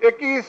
21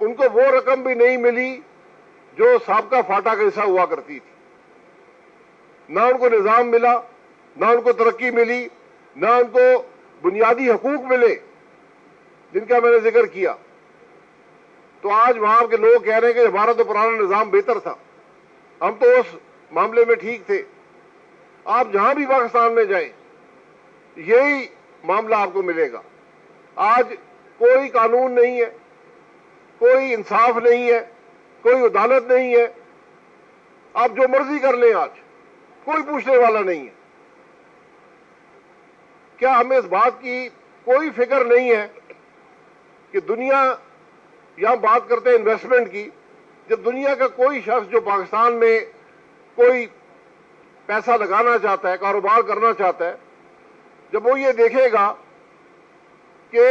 ان کو وہ رقم بھی نہیں ملی جو سابقہ فاٹا کا حصہ ہوا کرتی تھی. نہ ان کو نظام ملا، نہ ان کو ترقی ملی، نہ ان کو بنیادی حقوق ملے جن کا میں نے ذکر کیا. تو آج وہاں کے لوگ کہہ رہے ہیں کہ ہمارا تو پرانا نظام بہتر تھا، ہم تو اس معاملے میں ٹھیک تھے. آپ جہاں بھی پاکستان میں جائیں یہی معاملہ آپ کو ملے گا. آج کوئی قانون نہیں ہے، کوئی انصاف نہیں ہے، کوئی عدالت نہیں ہے. آپ جو مرضی کر لیں، آج کوئی پوچھنے والا نہیں ہے. کیا ہمیں اس بات کی کوئی فکر نہیں ہے کہ دنیا، یہاں بات کرتے ہیں انویسٹمنٹ کی، جب دنیا کا کوئی شخص جو پاکستان میں کوئی پیسہ لگانا چاہتا ہے، کاروبار کرنا چاہتا ہے، جب وہ یہ دیکھے گا کہ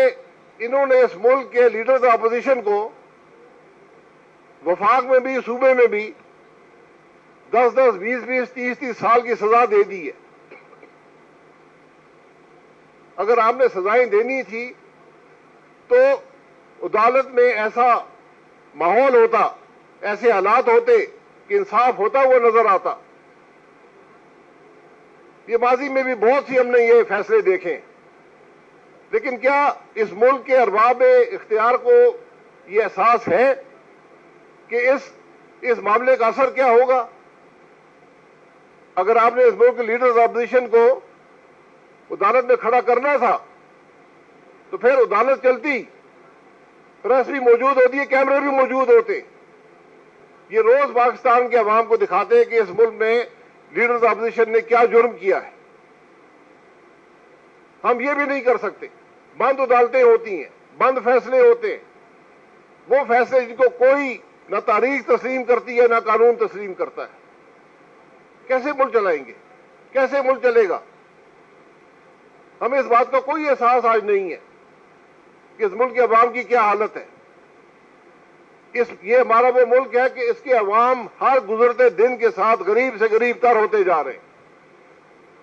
انہوں نے اس ملک کے لیڈرز اپوزیشن کو وفاق میں بھی، صوبے میں بھی 10-10, 20-20, 30-30 سال کی سزا دے دی ہے. اگر آپ نے سزائیں دینی تھی تو عدالت میں ایسا ماحول ہوتا، ایسے حالات ہوتے کہ انصاف ہوتا ہوا نظر آتا. یہ ماضی میں بھی بہت سی ہم نے یہ فیصلے دیکھے، لیکن کیا اس ملک کے ارباب اختیار کو یہ احساس ہے کہ اس معاملے کا اثر کیا ہوگا؟ اگر آپ نے اس ملک کے لیڈرز اپوزیشن کو عدالت میں کھڑا کرنا تھا تو پھر عدالت چلتی، پریس بھی موجود ہوتی ہے، کیمرے بھی موجود ہوتے. یہ روز پاکستان کے عوام کو دکھاتے ہیں کہ اس ملک میں لیڈرز اپوزیشن نے کیا جرم کیا ہے. ہم یہ بھی نہیں کر سکتے. بند عدالتیں ہوتی ہیں، بند فیصلے ہوتے ہیں، وہ فیصلے جن کو کوئی نہ تاریخ تسلیم کرتی ہے نہ قانون تسلیم کرتا ہے. کیسے ملک چلائیں گے؟ کیسے ملک چلے گا؟ ہمیں اس بات کا کوئی احساس آج نہیں ہے کہ اس ملک کے عوام کی کیا حالت ہے. یہ ہمارا وہ ملک ہے کہ اس کے عوام ہر گزرتے دن کے ساتھ غریب سے غریب تر ہوتے جا رہے ہیں،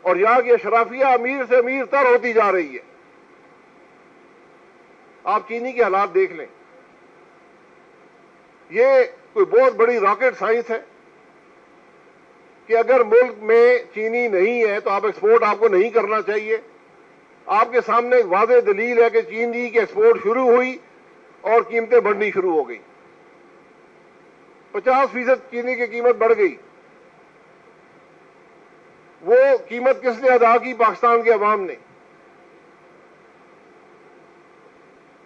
اور یہاں کی اشرافیہ امیر سے امیر تر ہوتی جا رہی ہے. آپ چینی کے حالات دیکھ لیں. یہ کوئی بہت بڑی راکٹ سائنس ہے کہ اگر ملک میں چینی نہیں ہے تو آپ ایکسپورٹ آپ کو نہیں کرنا چاہیے. آپ کے سامنے ایک واضح دلیل ہے کہ چینی کی ایکسپورٹ شروع ہوئی اور قیمتیں بڑھنی شروع ہو گئی. 50% چینی کی قیمت بڑھ گئی. وہ قیمت کس نے ادا کی؟ پاکستان کے عوام نے.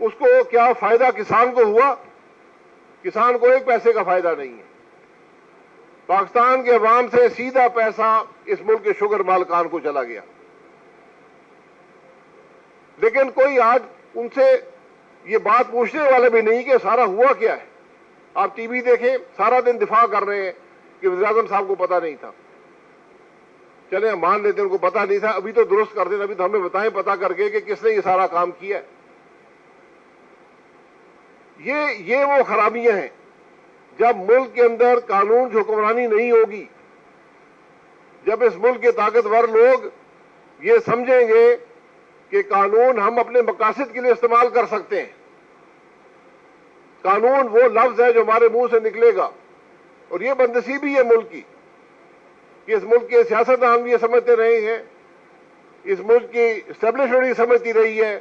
اس کو کیا فائدہ کسان کو ہوا؟ کسان کو ایک پیسے کا فائدہ نہیں ہے. پاکستان کے عوام سے سیدھا پیسہ اس ملک کے شوگر مالکان کو چلا گیا. لیکن کوئی آج ان سے یہ بات پوچھنے والا بھی نہیں کہ سارا ہوا کیا ہے. آپ ٹی وی دیکھیں، سارا دن دفاع کر رہے ہیں کہ وزیر اعظم صاحب کو پتہ نہیں تھا. چلیں ہم مان لیتے ہیں ان کو پتہ نہیں تھا، ابھی تو درست کر دیں، ابھی تو ہمیں بتائیں پتہ کر کے کہ کس نے یہ سارا کام کیا ہے. یہ وہ خرابیاں ہیں. جب ملک کے اندر قانون کی حکمرانی نہیں ہوگی، جب اس ملک کے طاقتور لوگ یہ سمجھیں گے کہ قانون ہم اپنے مقاصد کے لیے استعمال کر سکتے ہیں، قانون وہ لفظ ہے جو ہمارے منہ سے نکلے گا. اور یہ بدنصیبی ہے ملک کی کہ اس ملک کے سیاستدان بھی یہ سمجھتے رہے ہیں، اس ملک کی اسٹیبلشمنٹ یہ سمجھتی رہی ہے،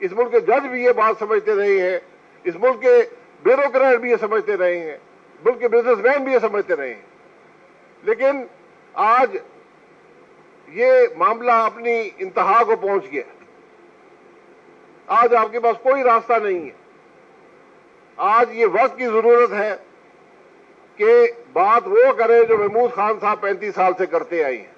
اس ملک کے جج بھی یہ بات سمجھتے رہے ہیں، اس ملک کے بیوروکریٹ بھی یہ سمجھتے رہے ہیں، ملک کے بزنس مین بھی یہ سمجھتے رہے ہیں. لیکن آج یہ معاملہ اپنی انتہا کو پہنچ گیا. آج آپ کے پاس کوئی راستہ نہیں ہے. آج یہ وقت کی ضرورت ہے کہ بات وہ کرے جو محمود خان صاحب 35 سال سے کرتے آئے ہیں.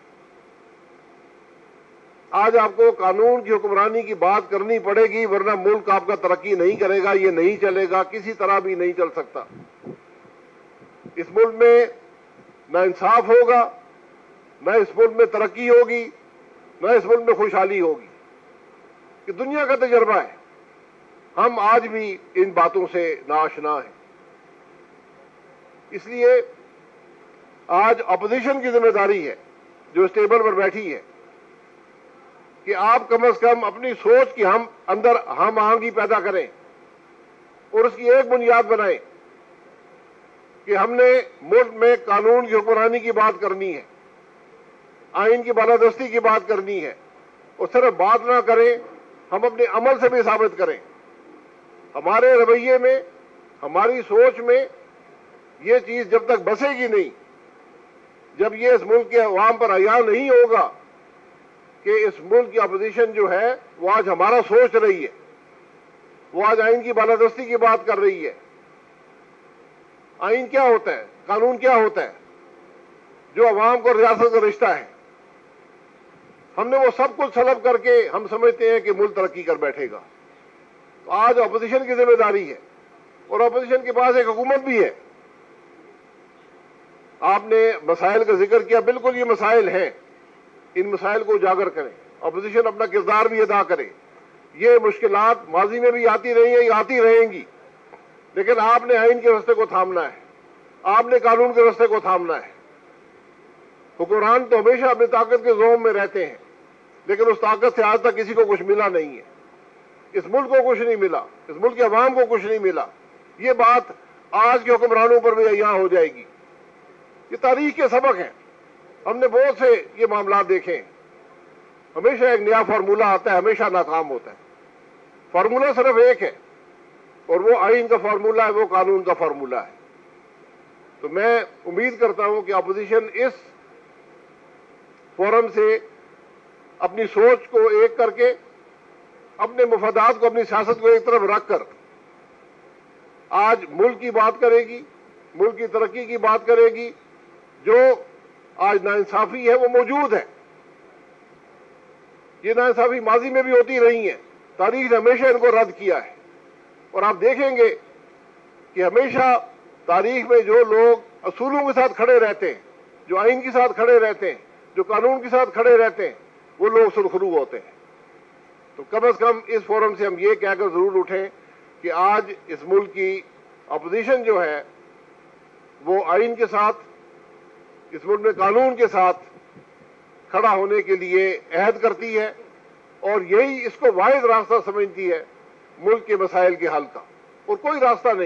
آج آپ کو قانون کی حکمرانی کی بات کرنی پڑے گی، ورنہ ملک آپ کا ترقی نہیں کرے گا. یہ نہیں چلے گا، کسی طرح بھی نہیں چل سکتا. اس ملک میں نہ انصاف ہوگا، نہ اس ملک میں ترقی ہوگی، نہ اس ملک میں خوشحالی ہوگی. کہ دنیا کا تجربہ ہے، ہم آج بھی ان باتوں سے ناآشنا ہیں. اس لیے آج اپوزیشن کی ذمہ داری ہے جو اس ٹیبل پر بیٹھی ہے کہ آپ کم از کم اپنی سوچ کی ہم اندر ہم آہنگی پیدا کریں اور اس کی ایک بنیاد بنائیں کہ ہم نے ملک میں قانون کی حکمرانی کی بات کرنی ہے، آئین کی بالادستی کی بات کرنی ہے، اور صرف بات نہ کریں، ہم اپنے عمل سے بھی ثابت کریں۔ ہمارے رویے میں، ہماری سوچ میں یہ چیز جب تک بسے گی نہیں، جب یہ اس ملک کے عوام پر عیاں نہیں ہوگا کہ اس ملک کی اپوزیشن جو ہے وہ آج ہمارا سوچ رہی ہے، وہ آج آئین کی بالادستی کی بات کر رہی ہے۔ آئین کیا ہوتا ہے؟ قانون کیا ہوتا ہے؟ جو عوام کو ریاست کا رشتہ ہے۔ ہم نے وہ سب کچھ سلب کر کے ہم سمجھتے ہیں کہ ملک ترقی کر بیٹھے گا۔ تو آج اپوزیشن کی ذمہ داری ہے، اور اپوزیشن کے پاس ایک حکومت بھی ہے۔ آپ نے مسائل کا ذکر کیا، بالکل یہ مسائل ہیں، ان مسائل کو اجاگر کریں، اپوزیشن اپنا کردار بھی ادا کرے۔ یہ مشکلات ماضی میں بھی آتی رہی ہیں، یہ آتی رہیں گی، لیکن آپ نے آئین کے راستے کو تھامنا ہے، آپ نے قانون کے راستے کو تھامنا ہے۔ حکمران تو ہمیشہ اپنی طاقت کے زوم میں رہتے ہیں، لیکن اس طاقت سے آج تک کسی کو کچھ ملا نہیں ہے، اس ملک کو کچھ نہیں ملا، اس ملک کے عوام کو کچھ نہیں ملا۔ یہ بات آج کے حکمرانوں پر بھی عیاں ہو جائے گی۔ یہ تاریخ کے سبق ہیں، ہم نے بہت سے یہ معاملات دیکھے ہیں۔ ہمیشہ ایک نیا فارمولہ آتا ہے، ہمیشہ ناکام ہوتا ہے۔ فارمولہ صرف ایک ہے، اور وہ آئین کا فارمولہ ہے، وہ قانون کا فارمولہ ہے۔ تو میں امید کرتا ہوں کہ اپوزیشن اس فورم سے اپنی سوچ کو ایک کر کے، اپنے مفادات کو، اپنی سیاست کو ایک طرف رکھ کر آج ملک کی بات کرے گی، ملک کی ترقی کی بات کرے گی۔ جو آج ناانصافی ہے وہ موجود ہے، یہ ناانصافی ماضی میں بھی ہوتی رہی ہیں، تاریخ نے ہمیشہ ان کو رد کیا ہے، اور آپ دیکھیں گے کہ ہمیشہ تاریخ میں جو لوگ اصولوں کے ساتھ کھڑے رہتے ہیں، جو آئین کے ساتھ کھڑے رہتے ہیں، جو قانون کے ساتھ کھڑے رہتے ہیں، وہ لوگ سرخرو ہوتے ہیں۔ تو کم از کم اس فورم سے ہم یہ کہہ کر ضرور اٹھیں کہ آج اس ملک کی اپوزیشن جو ہے وہ آئین کے ساتھ، اس ملک میں قانون کے ساتھ کھڑا ہونے کے لیے عہد کرتی ہے، اور یہی اس کو واحد راستہ سمجھتی ہے ملک کے مسائل کے حل کا، اور کوئی راستہ نہیں۔